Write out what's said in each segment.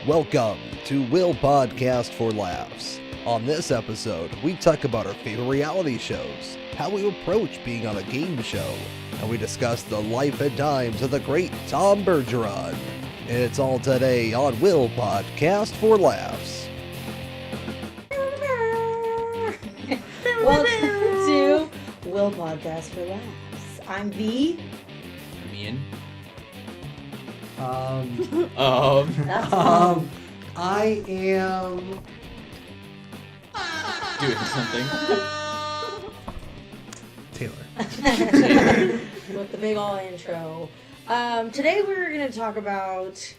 Welcome to Will Podcast for Laughs. On this episode, we talk about our favorite reality shows, how we approach being on a game show, and we discuss the life and times of the great Tom Bergeron. It's all today on Will Podcast for Laughs. Welcome to Will Podcast for Laughs. I'm V. I'm Ian. That's Tom. I am Doing something. Taylor. With the big ol' intro. Today we're going to talk about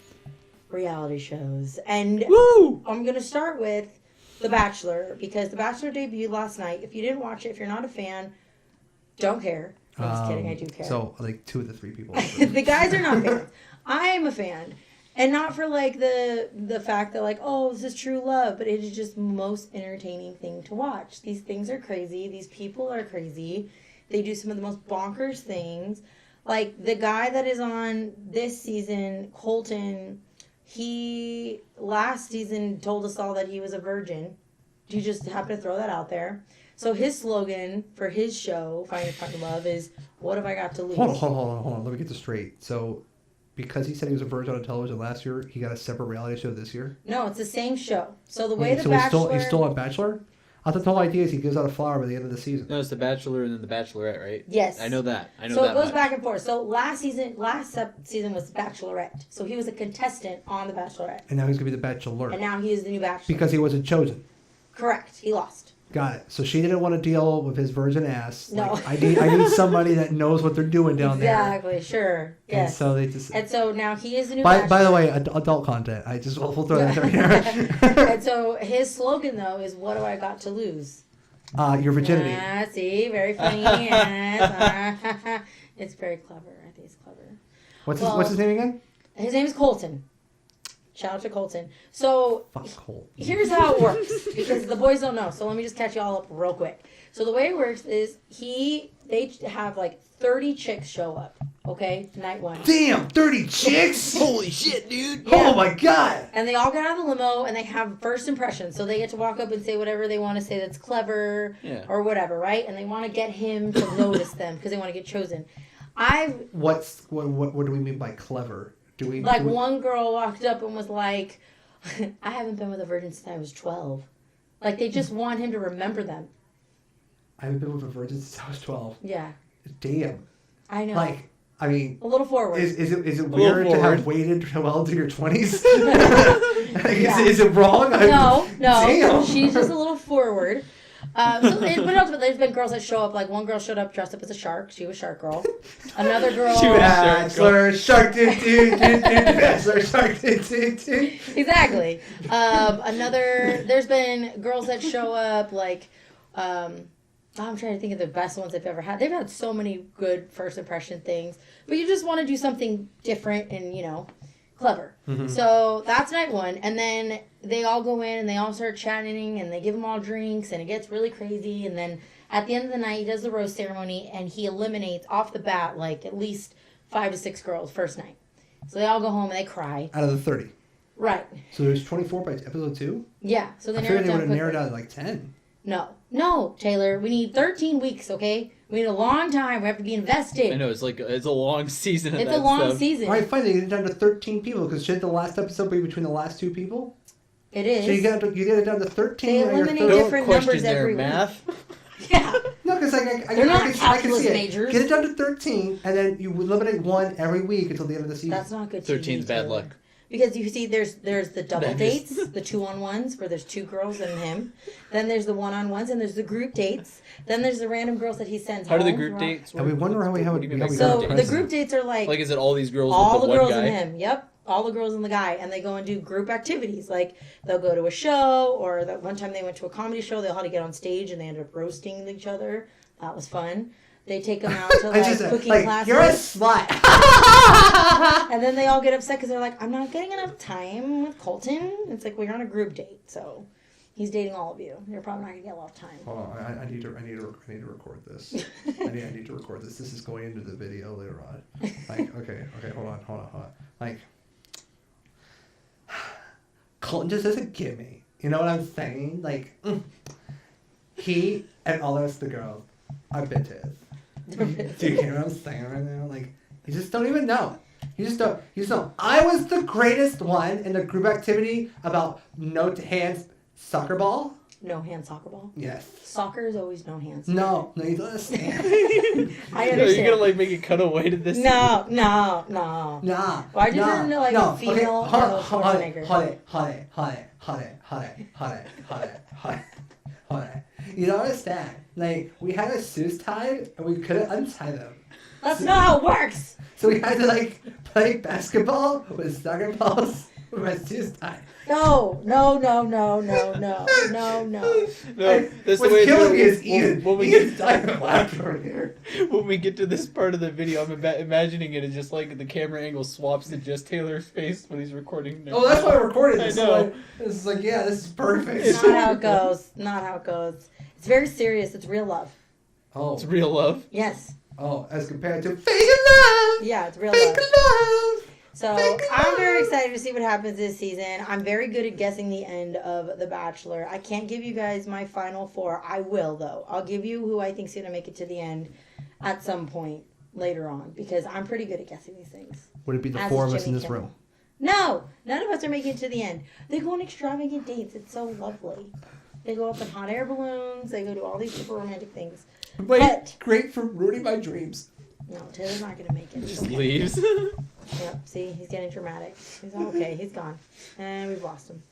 reality shows. And Woo! I'm going to start with The Bachelor, because The Bachelor debuted last night. If you didn't watch it, if you're not a fan, don't care. I'm just kidding, I do care. So, like, 2 of the 3 people. The guys are not fans. I am a fan. And not for, like, the fact that, like, oh, this is true love, but it is just the most entertaining thing to watch. These things are crazy. These people are crazy. They do some of the most bonkers things. Like, the guy that is on this season, Colton, he last season told us all that he was a virgin. You just happen to throw that out there. So his slogan for his show, Find Your Fucking Love, is, what have I got to lose? Hold on. Let me get this straight. So, because he said he was a virgin on television last year, he got a separate reality show this year? No, it's the same show. So the way Wait, The Bachelor... he's still on Bachelor? I thought the whole idea is he gives out a flower by the end of the season. No, it's The Bachelor and then The Bachelorette, right? Yes. I know that. I know so that it goes much. back and forth. So last season was Bachelorette. So he was a contestant on The Bachelorette. And now he's going to be the Bachelor. And now he is the new Bachelor. Because he wasn't chosen. Correct. He lost. Got it. So she didn't want to deal with his virgin ass. No. Like, I need somebody that knows what they're doing down there. Exactly. Sure. Yes. And so they just... And so now he is the new Bachelor. By the way, adult content. We'll throw that in there. And so his slogan, though, is, what do I got to lose? Your virginity. See? Very funny. Yes. It's very clever. I think it's clever. What's his name again? His name is Colton. Shout out to Colton. So Fuck Colt. here's how it works, because the boys don't know. So let me just catch you all up real quick. So the way it works is they have like 30 chicks show up. Okay, night one. Damn, 30 chicks? Holy shit, dude! Yeah. Oh my god! And they all get out of the limo and they have first impressions. So they get to walk up and say whatever they want to say that's clever or whatever, right? And they want to get him to notice them because they want to get chosen. What do we mean by clever? One girl walked up and was like, I haven't been with a virgin since I was 12. Like, they just want him to remember them. I haven't been with a virgin since I was 12. Yeah. Damn. I know. Like, I mean... A little forward. Is it weird to have waited well into your 20s? Is it wrong? No. Damn. She's just a little forward. But ultimately, there's been girls that show up. Like, one girl showed up dressed up as a shark. She was Shark Girl. Another girl... She was Bachelor, shark, Bachelor, shark, Exactly. There's been girls that show up, like... I'm trying to think of the best ones they've ever had. They've had so many good first impression things. But you just want to do something different and, clever. Mm-hmm. So that's night one. And then they all go in and they all start chatting and they give them all drinks and it gets really crazy. And then at the end of the night, he does the rose ceremony and he eliminates off the bat like at least 5 to 6 girls first night. So they all go home and they cry. Out of the 30. Right. So there's 24 by episode 2? Yeah. So I figured they would have narrowed down to like 10. No, Taylor. We need 13 weeks, okay? We need a long time. We have to be invested. I know, it's a long season. It's a long season. All right, fine. They get it down to 13 people because shouldn't the last episode be between the last 2 people? It is. So you get it down to 13. They eliminate Don't different question numbers their every math. week. Yeah. No, because They're not calculus majors. Get it down to 13, and then you eliminate 1 every week until the end of the season. That's not good. 13's bad luck. Because you see, there's the double dates, the 2-on-1s where there's 2 girls and him. Then there's the 1-on-1s, and there's the group dates. Then there's the random girls that he sends How home. do the group dates work? And we wonder how we have it. So the group dates are like is it all these girls all with the the girls one guy? and him. Yep. All the girls and the guy, and they go and do group activities. Like, they'll go to a show, or that one time they went to a comedy show, they all had to get on stage, and they ended up roasting each other. That was fun. They take them out to, cooking classes. You're a slut. And then they all get upset because they're like, I'm not getting enough time with Colton. It's like, well, you're on a group date, so he's dating all of you. You're probably not going to get a lot of time. Hold on, I need to record this. I need to record this. This is going into the video later on. Like, okay, hold on. Like, Colton just doesn't get me. You know what I'm saying? Like, he and all the rest of the girls are bitches. Do you hear what I'm saying right now? Like, you just don't even know. You just don't. I was the greatest one in the group activity about no hands soccer ball. No hand soccer ball? Yes. Soccer is always no hands. No, you don't understand. I understand. No, you're gonna like make it cut away to this? No. Nah. Why'd you turn into like a female Okay, hold it. You don't understand. Like, we had our shoes tied and we couldn't untie them. That's not how it works. So we had to like play basketball with soccer balls with our shoes tied. No. No, that's What's the way killing me it's is Ian. when we Ian's get dying of laughter over here. when we get to this part of the video, I'm imagining it as just like the camera angle swaps to just Taylor's face when he's recording. Oh, that's why I recorded I this. know. So like, this is like, yeah, this is perfect. It's not how it goes. Not how it goes. It's very serious. It's real love. Oh, It's real love. Yes. oh, as compared to fake love. Yeah, it's real Fake love. love. So I'm very excited to see what happens this season. I'm very good at guessing the end of The Bachelor. I can't give you guys my final four. I will, though. I'll give you who I think's going to make it to the end at some point later on because I'm pretty good at guessing these things. Would it be the As four is of us in Jimmy this Kimmel. room? No, none of us are making it to the end. They go on extravagant dates. It's so lovely. They go up in hot air balloons. They go do all these super romantic things. Wait, But- great for ruining my dreams. No, Taylor's not going to make it. It's Just okay. leaves. Yep, see, he's getting dramatic. He's all okay, he's gone. And we've lost him.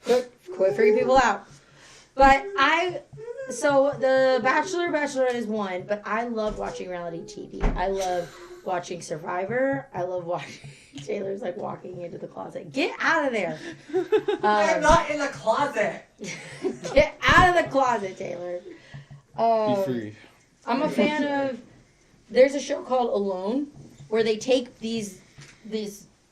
Quit freaking people out. But so the Bachelor, Bachelorette is one, but I love watching reality TV. I love watching Survivor. I love watching, Taylor's like walking into the closet. Get out of there. I'm not in the closet. Get out of the closet, Taylor. Be free. I'm a fan of. There's a show called Alone, where they take these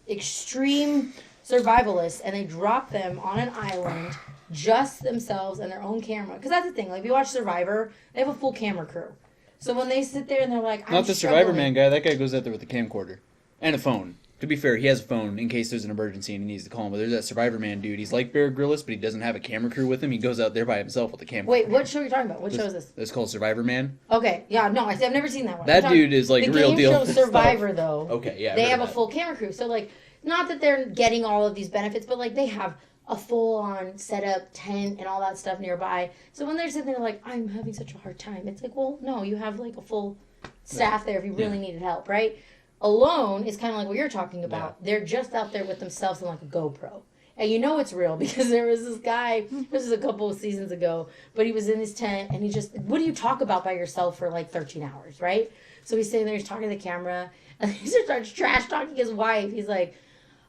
extreme survivalists and they drop them on an island, just themselves and their own camera. Because that's the thing. Like if you watch Survivor, they have a full camera crew. So when they sit there and they're like, I'm Not the Survivor struggling. Man guy. That guy goes out there with a camcorder and a phone. To be fair, he has a phone in case there's an emergency and he needs to call him. But there's that Survivor Man dude. He's like Bear Grylls, but he doesn't have a camera crew with him. He goes out there by himself with a camera. Wait, what show are you talking about? What show is this? It's called Survivor Man. Okay, yeah, no, I've never seen that one. That I'm talking- dude is like the real game deal show stuff. Survivor, though. Okay, yeah. I've They heard have of a that. full camera crew. So, like, not that they're getting all of these benefits, but, like, they have a full-on setup, tent, and all that stuff nearby. So when they're sitting there like, I'm having such a hard time, it's like, well, no, you have, like, a full staff there if you really needed help, right? Alone is kind of like what you're talking about. Yeah. They're just out there with themselves and, like, a GoPro. And you know it's real because there was this guy, this was a couple of seasons ago, but he was in his tent and he just, what do you talk about by yourself for like 13 hours, right? So he's sitting there, he's talking to the camera, and he just starts trash talking his wife. He's like,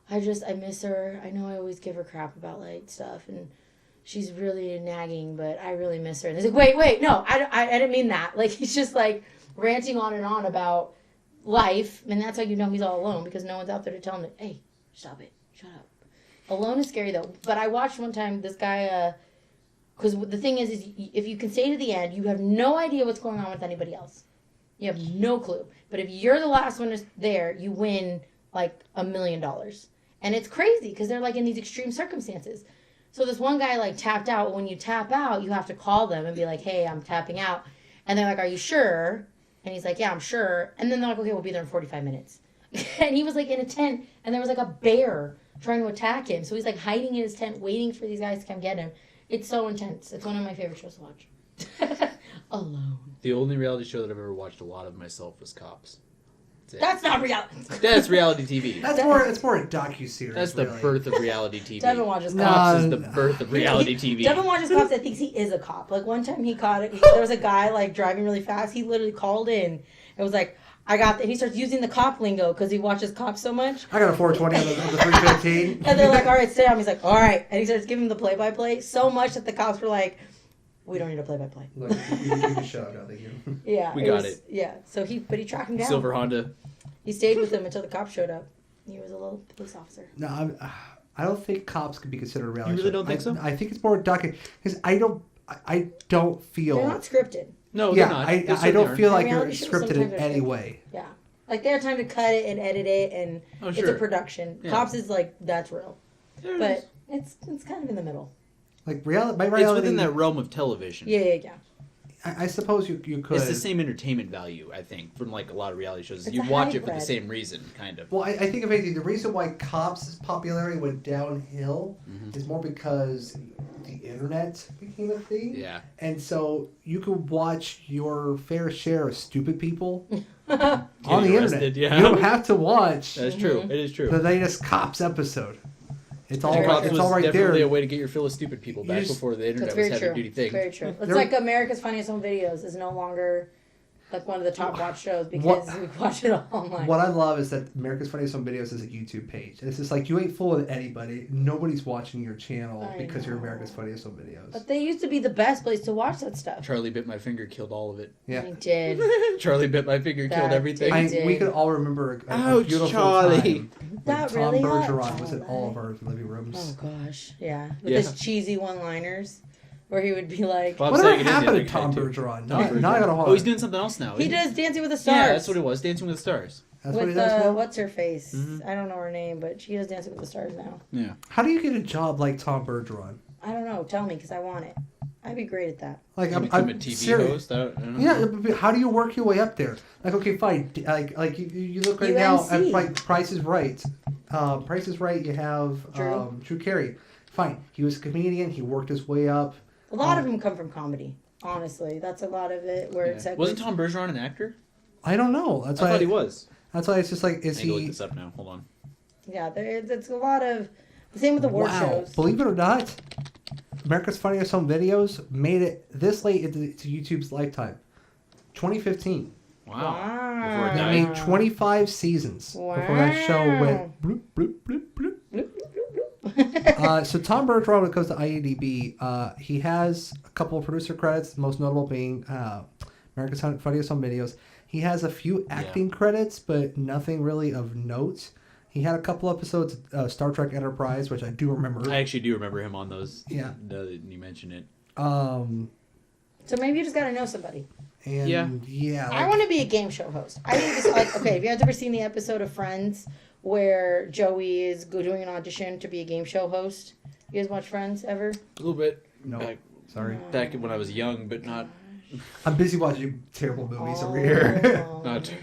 I miss her. I know I always give her crap about like stuff and she's really nagging, but I really miss her. And he's like, wait, no, I didn't mean that. Like he's just like ranting on and on about life. And that's how you know he's all alone because no one's out there to tell him, hey, stop it, shut up. Alone is scary though. But I watched one time this guy, because the thing is if you can stay to the end, you have no idea what's going on with anybody else. You have no clue. But if you're the last one there, you win like $1 million. And it's crazy because they're like in these extreme circumstances. So this one guy like tapped out. When you tap out, you have to call them and be like, hey, I'm tapping out. And they're like, are you sure? And he's like, yeah, I'm sure. And then they're like, okay, we'll be there in 45 minutes. And he was like in a tent and there was like a bear trying to attack him. So he's like hiding in his tent, waiting for these guys to come get him. It's so intense. It's one of my favorite shows to watch. Alone. The only reality show that I've ever watched a lot of myself was Cops. That's not reality. That's reality TV. It's more a docu-series. That's the really. birth of reality TV. Devin watches No. Cops. Cops is the birth of reality TV. Devin watches Cops that thinks he is a cop. Like one time he caught it. There was a guy like driving really fast. He literally called in. It was like, I got and he starts using the cop lingo because he watches Cops so much. I got a 420 on the 315. And they're like, all right, stay on. He's like, all right. And he starts giving him the play-by-play so much that the cops were like, we don't need a play-by-play. Look, you can show it. No, thank you. Yeah. We got it. Yeah. So he tracked him down. Silver Honda. He stayed with him until the cops showed up. He was a little police officer. No, I don't think Cops could be considered a reality. You really show. don't think so? I think it's more docu because I don't feel. They're not scripted. No, Yeah, they're not. I don't feel like you're Reality shows scripted in sometimes are any scripted. way. Yeah. Like, they have time to cut it and edit it, and it's a production. Yeah. Cops is like, that's real. But it's kind of in the middle. Like, reality... It's within that realm of television. Yeah. I suppose you could... It's the same entertainment value, I think, from, like, a lot of reality shows. You watch it for the same reason, kind of. Well, I think, if anything, the reason why Cops' popularity went downhill is more because the internet became a thing. Yeah. And so you could watch your fair share of stupid people on the internet. Yeah. You don't have to watch... That's true. It is true. The latest Cops episode. It's all right there. It's definitely a way to get your fill of stupid people back before the internet was heavy-duty thing. Very true. It's like America's Funniest Home Videos is no longer like one of the top watched shows because we watch it all online. What I love is that America's Funniest Home Videos is a YouTube page. It's just like, you ain't fooling anybody. Nobody's watching your channel because you're America's Funniest Home Videos. But they used to be the best place to watch that stuff. Charlie Bit My Finger killed all of it. Yeah. He did. Charlie Bit My Finger killed everything. We could all remember a beautiful time. That Tom really Bergeron was in all of our living rooms. Oh gosh, yeah. With his cheesy one-liners. Where he would be like... Whatever happened to Tom Bergeron? Now I gotta hold on. Oh, he's doing something else now. He does Dancing with the Stars. Yeah, that's what it was. Dancing with the Stars. That's what he does now? What's her face? I don't know her name, but she does Dancing with the Stars now. Yeah. How do you get a job like Tom Bergeron? I don't know. Tell me, because I want it. I'd be great at that. Like, I'm a TV host? I don't know. Yeah, how do you work your way up there? Like, okay, fine. Like you look right now at like Price is Right. Price is Right, you have Drew Carey. Fine. He was a comedian. He worked his way up. A lot of them come from comedy, honestly. That's a lot of it where it's... Wasn't Tom Bergeron an actor? I don't know. I thought he was. That's why it's just like, is he... I need to look this up now. Hold on. Yeah, it's a lot of... The same with the award shows. Believe it or not, America's Funniest Home Videos made it this late into YouTube's lifetime. 2015. Wow. They made 25 seasons before that show went bloop, bloop, bloop, bloop. So Tom Bergeron, when it comes to IMDb, he has a couple of producer credits, the most notable being America's Funniest Home Videos. He has a few acting credits, but nothing really of note. He had a couple episodes of Star Trek Enterprise, which I do remember. I actually do remember him on those. Yeah. You mentioned it. So maybe you just got to know somebody. And yeah. I want to be a game show host. I think it's like, okay, have you guys ever seen the episode of Friends where Joey is doing an audition to be a game show host? You guys watch Friends ever? A little bit. No. Sorry. Back when I was young, but not... I'm busy watching terrible movies over here. Not...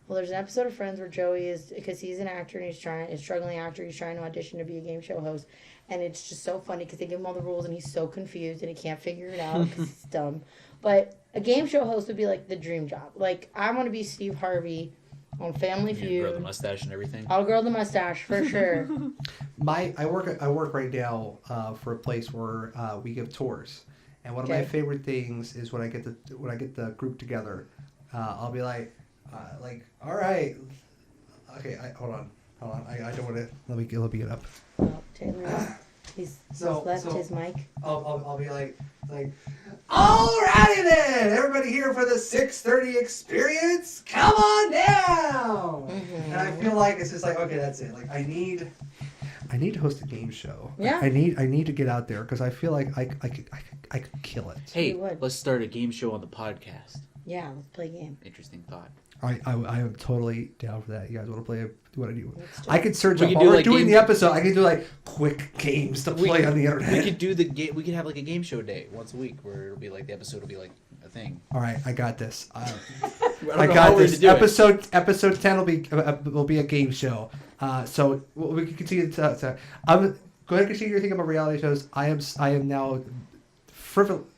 Well, there's an episode of Friends where Joey is, because he's an actor and he's a struggling actor, he's trying to audition to be a game show host. And it's just so funny because they give him all the rules and he's so confused and he can't figure it out because he's dumb. But a game show host would be like the dream job. Like, I want to be Steve Harvey on Family Feud. Grow the mustache and everything. I'll grow the mustache for sure. I work right now for a place where we give tours, and one of my favorite things is when I get the group together, I'll be like, all right, okay, hold on, I don't want to let me get it up. Oh, Taylor, he's left his mic. I'll be like. Alrighty then, everybody here for the 6:30 experience. Come on down. And I feel like it's just like, okay, that's it. Like I need to host a game show. Yeah. I need to get out there because I feel like I could kill it. Hey, let's start a game show on the podcast. Yeah, let's play a game. Interesting thought. I am totally down for that. You guys want to play? What I do? I could search up. While we're doing the episode, I could do like quick games to play on the internet. We could do we could have like a game show day once a week where it'll be like the episode will be like a thing. All right, I got this. I got this. Episode 10 will be a game show. So we can continue to. Go ahead and continue your thing about reality shows. I am now frivolously.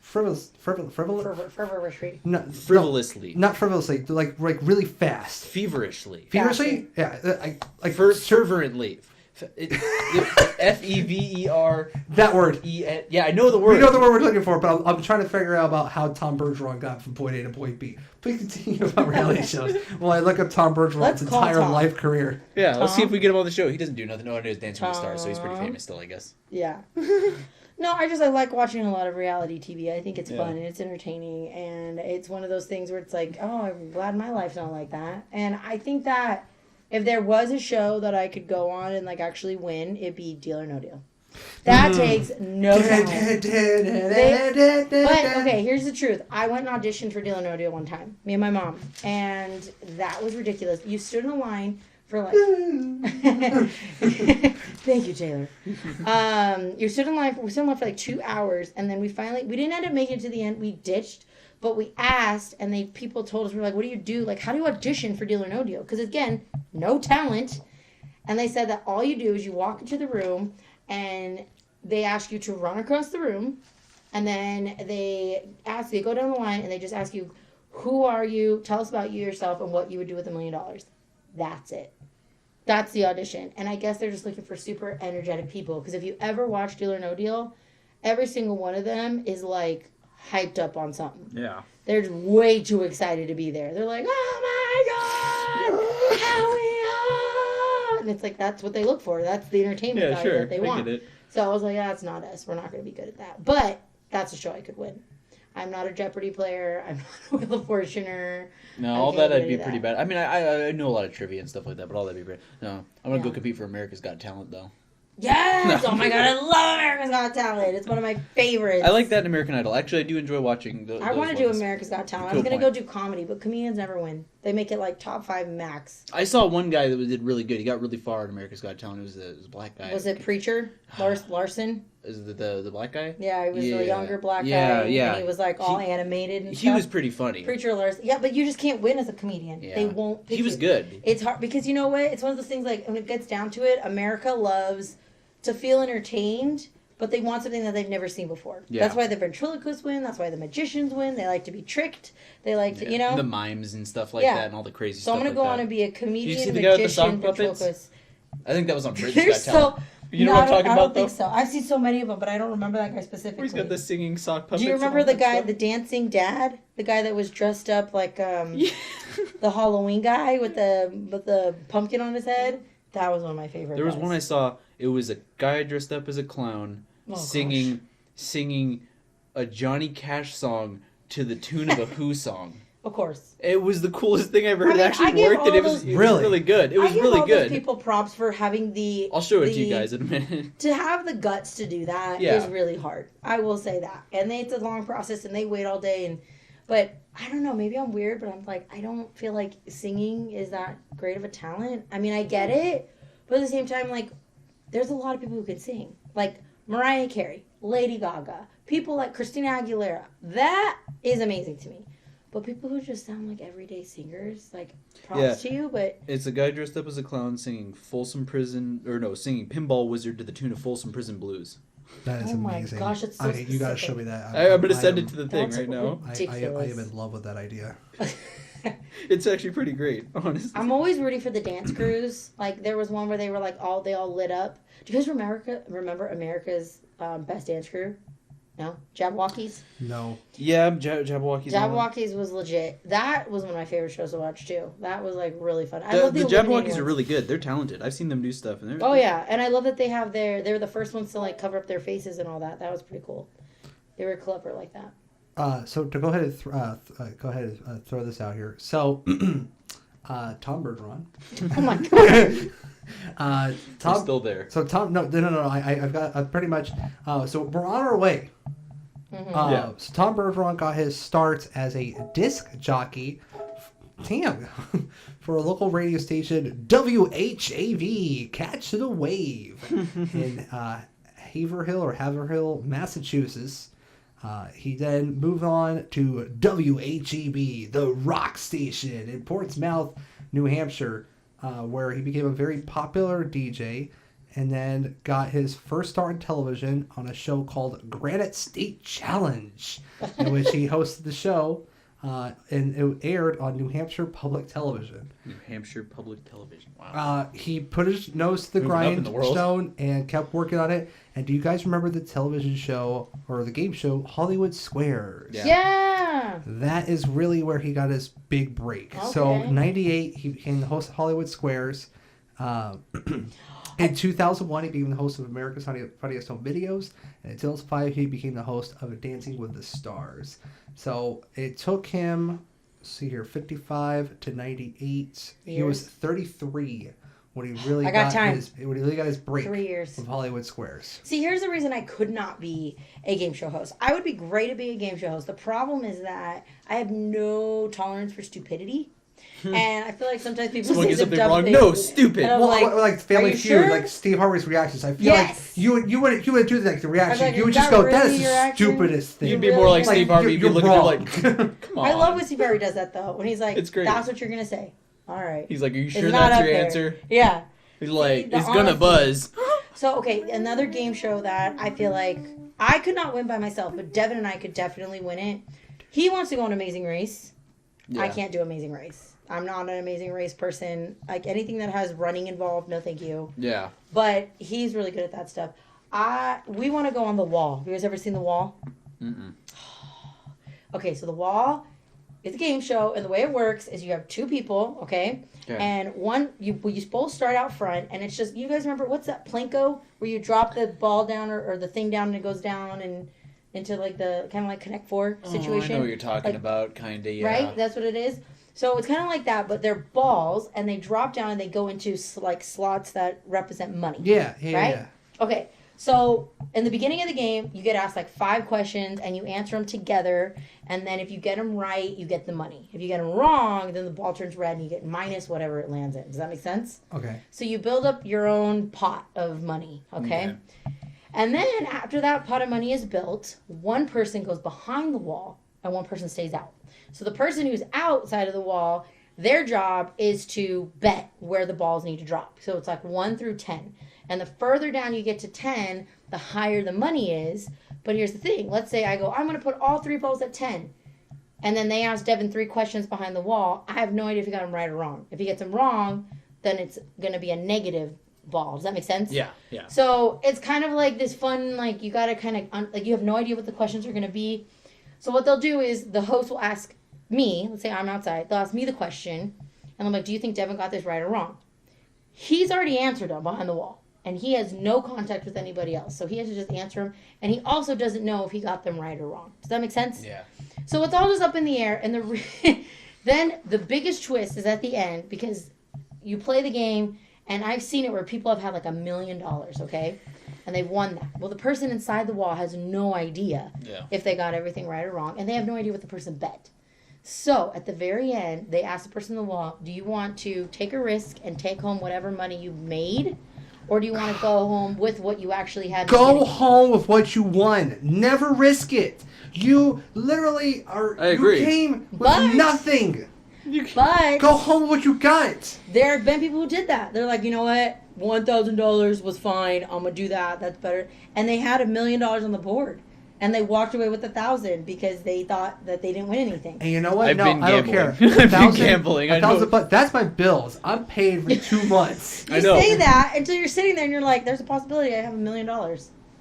Not frivolously, like really fast. Feverishly. Yeah, fervently. Fever. That word. Yeah, I know the word. We know the word we're looking for, but I'm trying to figure out about how Tom Bergeron got from point A to point B. Please continue about reality shows. Well, I look up Tom Bergeron's entire life career. Yeah, let's see if we get him on the show. He doesn't do nothing. No, I know he's Dancing with the Stars, so he's pretty famous still, I guess. Yeah. No, I like watching a lot of reality TV. I think it's fun and it's entertaining, and it's one of those things where it's like, oh, I'm glad my life's not like that. And I think that if there was a show that I could go on and like actually win, it'd be Deal or No Deal. That takes no time. But, okay, here's the truth. I went and auditioned for Deal or No Deal one time, me and my mom, and that was ridiculous. You stood in a line for like... Thank you, Taylor. We stood in line for like 2 hours, and then we didn't end up making it to the end. We ditched, but we asked, and people told us, we're like, what do you do? Like, how do you audition for Deal or No Deal? Because, again, no talent. And they said that all you do is you walk into the room, and they ask you to run across the room, and then they go down the line, and they just ask you, who are you? Tell us about you yourself and what you would do with $1 million. That's it. That's the audition. And I guess they're just looking for super energetic people. Because if you ever watch Deal or No Deal, every single one of them is like hyped up on something. Yeah. They're just way too excited to be there. They're like, oh my God, how we are. And it's like, that's what they look for. That's the entertainment value that they want. Get it. So I was like, that's not us. We're not going to be good at that. But that's a show I could win. I'm not a Jeopardy player. I'm not a Wheel of Fortuner. No, all that I'd be pretty bad. I mean, I know a lot of trivia and stuff like that, but all that'd be great. No, I'm going to go compete for America's Got Talent, though. Yes! No. Oh my God, I love America's Got Talent. It's one of my favorites. I like that in American Idol. Actually, I do enjoy watching those. I want to do America's Got Talent. Cool I was going to go do comedy, but comedians never win. They make it like top 5 max. I saw one guy that did really good. He got really far at America's Got Talent. It was a black guy. Was it Preacher? Larson? Is it the black guy? Yeah, he was the younger black guy. Yeah. And he was like all animated and He was pretty funny. Preacher Larson. Yeah, but you just can't win as a comedian. Yeah. They won't pick He was good. It's hard because you know what? It's one of those things like when it gets down to it, America loves to feel entertained, but they want something that they've never seen before. Yeah. That's why the ventriloquists win. That's why the magicians win. They like to be tricked. They like to, the mimes and stuff like that and all the crazy stuff. So I'm going to go on and be a comedian, magician, ventriloquist. I think that was on Britain's Got Talent. You know what I'm talking about, though? I don't think so. I've seen so many of them, but I don't remember that guy specifically. He's got the singing sock puppets. Do you remember the guy, the dancing dad? The guy that was dressed up like the Halloween guy with the pumpkin on his head? That was one of my favorite There was one I saw. It was a guy dressed up as a clown singing a Johnny Cash song to the tune of a Who song. Of course. It was the coolest thing I ever heard. It actually worked, and it was really good. It was really good. I give people props for having the... I'll show it to you guys in a minute. To have the guts to do that is really hard. I will say that. And it's a long process, and they wait all day. But I don't know, maybe I'm weird, but I'm like, I don't feel like singing is that great of a talent. I mean, I get it, but at the same time, like, there's a lot of people who can sing. Like Mariah Carey, Lady Gaga, people like Christina Aguilera. That is amazing to me. But people who just sound like everyday singers, like, props to you, but... It's a guy dressed up as a clown singing singing Pinball Wizard to the tune of Folsom Prison Blues. That is amazing. Oh my gosh, it's so You gotta show me that. I'm going to send it to the thing right now. I am in love with that idea. It's actually pretty great, honestly. I'm always rooting for the dance crews. Like, there was one where they were, like, they all lit up. Do you guys remember America's Best Dance Crew? No? Jabberwockies? No. Yeah, Jabberwockies. Jabberwockies was legit. That was one of my favorite shows to watch, too. That was, like, really fun. I love the Jabberwockies are really good. They're talented. I've seen them do stuff. And yeah. And I love that they have they're the first ones to, like, cover up their faces and all that. That was pretty cool. They were clever like that. So to go ahead and throw this out here. So, Tom Bergeron. Oh my God. Tom's still there. So Tom, I've got pretty much. So we're on our way. Mm-hmm. So Tom Bergeron got his start as a disc jockey. For a local radio station, WHAV, Catch the Wave, in Haverhill, Massachusetts. He then moved on to WHEB, the rock station in Portsmouth, New Hampshire, where he became a very popular DJ and then got his first start on television on a show called Granite State Challenge, in which he hosted the show. And it aired on New Hampshire Public Television. New Hampshire Public Television. Wow. He put his nose to the grindstone and kept working on it. And do you guys remember the television show or the game show Hollywood Squares? Yeah. That is really where he got his big break. Okay. So, 98, he became the host of Hollywood Squares. In 2001, he became the host of America's Funniest Home Videos. And in 2005, he became the host of Dancing with the Stars. So it took him, 55 to 98. He was 33 when he really I got time. When he really got his break 3 years. with Hollywood Squares. See, here's the reason I could not be a game show host. I would be great at being a game show host. The problem is that I have no tolerance for stupidity. And I feel like sometimes people Someone say gets the something dumb wrong. things. No, stupid. And I'm Well, like, like Family are you Feud, sure? like Steve Harvey's reactions. I feel Yes. like you wouldn't do like the reaction. Like, you would is just that go, "That really is your the action? stupidest thing." You'd be more like Like, Steve Harvey. You'd be you're looking at wrong. like, come on. I love when Steve Harvey does that though. When he's like, It's great. "That's what you're gonna say." All right. He's like, are you It's sure not that's up your there. answer? Yeah. He's like, the it's gonna honesty. buzz. So okay, another game show that I feel like I could not win by myself, but Devin and I could definitely win it. He wants to go on Amazing Race. I Yeah. can't do Amazing Race. I'm not an Amazing Race person. Like anything that has running involved, no thank you. Yeah. But he's really good at that stuff. We want to go on The Wall. Have you guys ever seen The Wall? Mm-mm. Okay, so The Wall is a game show, and the way it works is you have two people, okay? Okay. And you both start out front, and it's just, you guys remember, what's that, Plinko? Where you drop the ball down or the thing down and it goes down and into like the, kind of like Connect Four situation. Oh, I know what you're talking Like, about, kind of, yeah. Right? That's what it is. So it's kind of like that, but they're balls, and they drop down and they go into like slots that represent money. Yeah. Right? Okay. So in the beginning of the game, you get asked like 5 questions, and you answer them together. And then if you get them right, you get the money. If you get them wrong, then the ball turns red, and you get minus whatever it lands in. Does that make sense? Okay. So you build up your own pot of money. Okay. And then after that pot of money is built, one person goes behind the wall, and one person stays out. So the person who's outside of the wall, their job is to bet where the balls need to drop. So it's like 1 through 10. And the further down you get to 10, the higher the money is. But here's the thing. Let's say I go, I'm going to put all 3 balls at 10. And then they ask Devin 3 questions behind the wall. I have no idea if he got them right or wrong. If he gets them wrong, then it's going to be a negative ball. Does that make sense? Yeah, yeah. So it's kind of like this fun, like you got to kind of, like you have no idea what the questions are going to be. So what they'll do is the host will ask me, let's say I'm outside, they'll ask me the question, and I'm like, do you think Devin got this right or wrong? He's already answered them behind the wall, and he has no contact with anybody else, so he has to just answer them, and he also doesn't know if he got them right or wrong. Does that make sense? Yeah. So it's all just up in the air, and then the biggest twist is at the end, because you play the game, and I've seen it where people have had like $1 million, okay? And they've won that. Well, the person inside the wall has no idea if they got everything right or wrong, and they have no idea what the person bet. So, at the very end, they ask the person on the wall, do you want to take a risk and take home whatever money you made? Or do you want to go home with what you actually had? Go home with what you won. Never risk it. You literally are. I agree. You came with But- nothing. But Go home with what you got. there have been people who did that. They're like, you know what? $1,000 was fine. I'm going to do that. That's better. And they had $1 million on the board. And they walked away with 1,000 because they thought that they didn't win anything. And you know what? I've no, been I don't gambling. care. I've been gambling, I know. But that's my bills. I'm paid for 2 months. You I know. say that until you're sitting there and you're like, there's a possibility I have $1 million. No.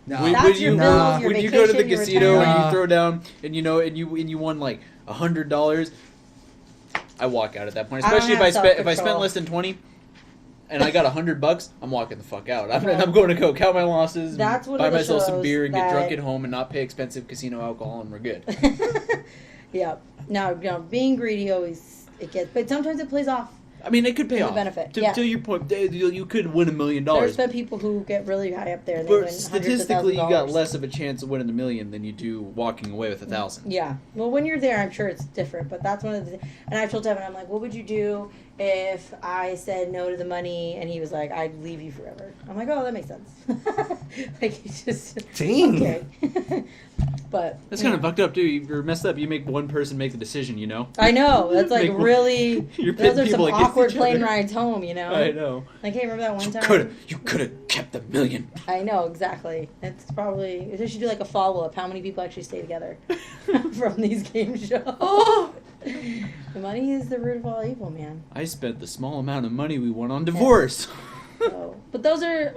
That's your bills, your when you go to the vacation, your casino retirement. and you throw down and you won like $100, I walk out at that point. I don't Especially have if I spent self-control. less than 20 and I got $100, I'm walking the fuck out. I'm going to go count my losses, That's one buy of the myself some shows beer and get that- drunk at home and not pay expensive casino alcohol and we're good. Yeah. No, being greedy always it gets, but sometimes it plays off. I mean, it could pay There's a off. benefit, To yeah. your point, you could win $1 million. There's been people who get really high up there and they win But hundreds of statistically, you got thousands of dollars. less of a chance of winning $1 million than you do walking away with 1,000. Yeah. Well, when you're there, I'm sure it's different, but that's one of the. And I told Devin, I'm like, what would you do if I said no to the money? And he was like, I'd leave you forever. I'm like, oh, that makes sense. Like he just. Dang. Okay. But That's kind of fucked up, too. You're messed up. You make one person make the decision, you know? I know that's like Make- really. You're Those pitting are some people against awkward each plane other. rides home, you know. I know. Like, hey, remember that one time? You could have kept the $1 million. I know exactly. It's probably they should do like a follow up. How many people actually stay together from these game shows? The money is the root of all evil, man. I spent the small amount of money we won on divorce. So, but those are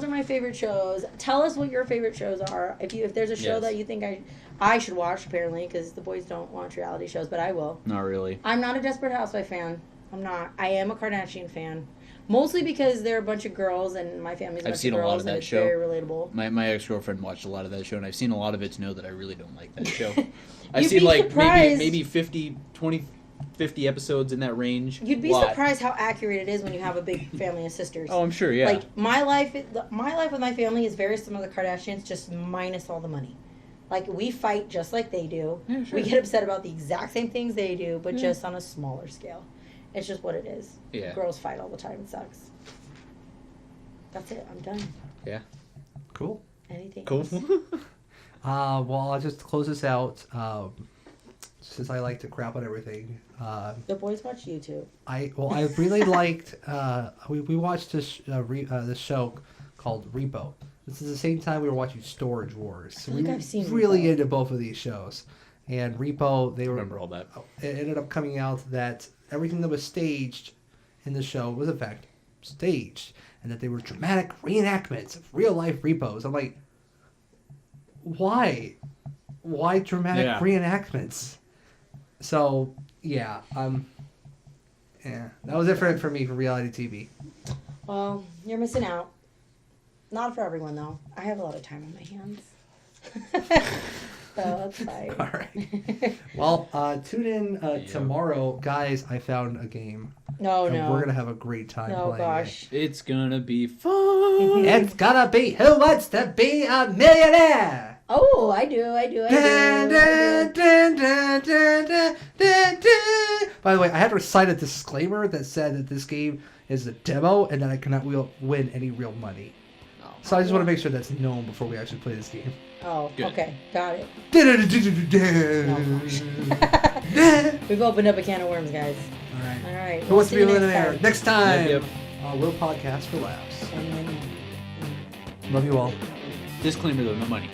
my favorite shows. Tell us what your favorite shows are. If there's a show Yes. that you think I should watch, apparently, because the boys don't watch reality shows, but I will. Not really. I'm not a Desperate Housewife fan. I'm not. I am a Kardashian fan. Mostly because they're a bunch of girls and my family's a bunch seen of a lot girls of and that it's show. very relatable. My ex-girlfriend watched a lot of that show, and I've seen a lot of it to know that I really don't like that show. You'd I've seen be like surprised. maybe 50, 20, 50 episodes in that range. You'd be surprised how accurate it is when you have a big family of sisters. Oh, I'm sure, yeah. Like, my life with my family is very similar to the Kardashians, just minus all the money. Like, we fight just like they do. Yeah, sure. We get upset about the exact same things they do, but just on a smaller scale. It's just what it is. Yeah. Girls fight all the time. It sucks. That's it. I'm done. Yeah. Cool. Anything Cool. else? Well, I'll just close this out. Since I like to crap on everything. The boys watch YouTube. I really liked. We watched this show called Repo. This is the same time we were watching Storage Wars. So I think I've seen really Repo. into both of these shows. And Repo, they were Remember all that. It ended up coming out that everything that was staged in the show was in fact staged, and that they were dramatic reenactments of real life repos. I'm like, why? Why dramatic reenactments? So yeah, that was it for me for reality TV. Well, you're missing out. Not for everyone, though. I have a lot of time on my hands. So that's fine. All right. Well, tune in tomorrow, guys. I found a game. No. We're gonna have a great time playing. Oh gosh. It's gonna be fun. It's gonna be Who Wants to Be a Millionaire? Oh, I do. Dun, dun, dun, dun, dun, dun, dun, dun. By the way, I had to recite a disclaimer that said that this game is a demo and that I cannot win any real money. So I just want to make sure that's known before we actually play this game. Oh, Good. okay. Got it. All We've opened up a can of worms, guys. right. All right. Who Wants to Be a see you Millionaire? Next time. Yep. Will Podcast for Laughs. time. Love you all. Disclaimer though, no money.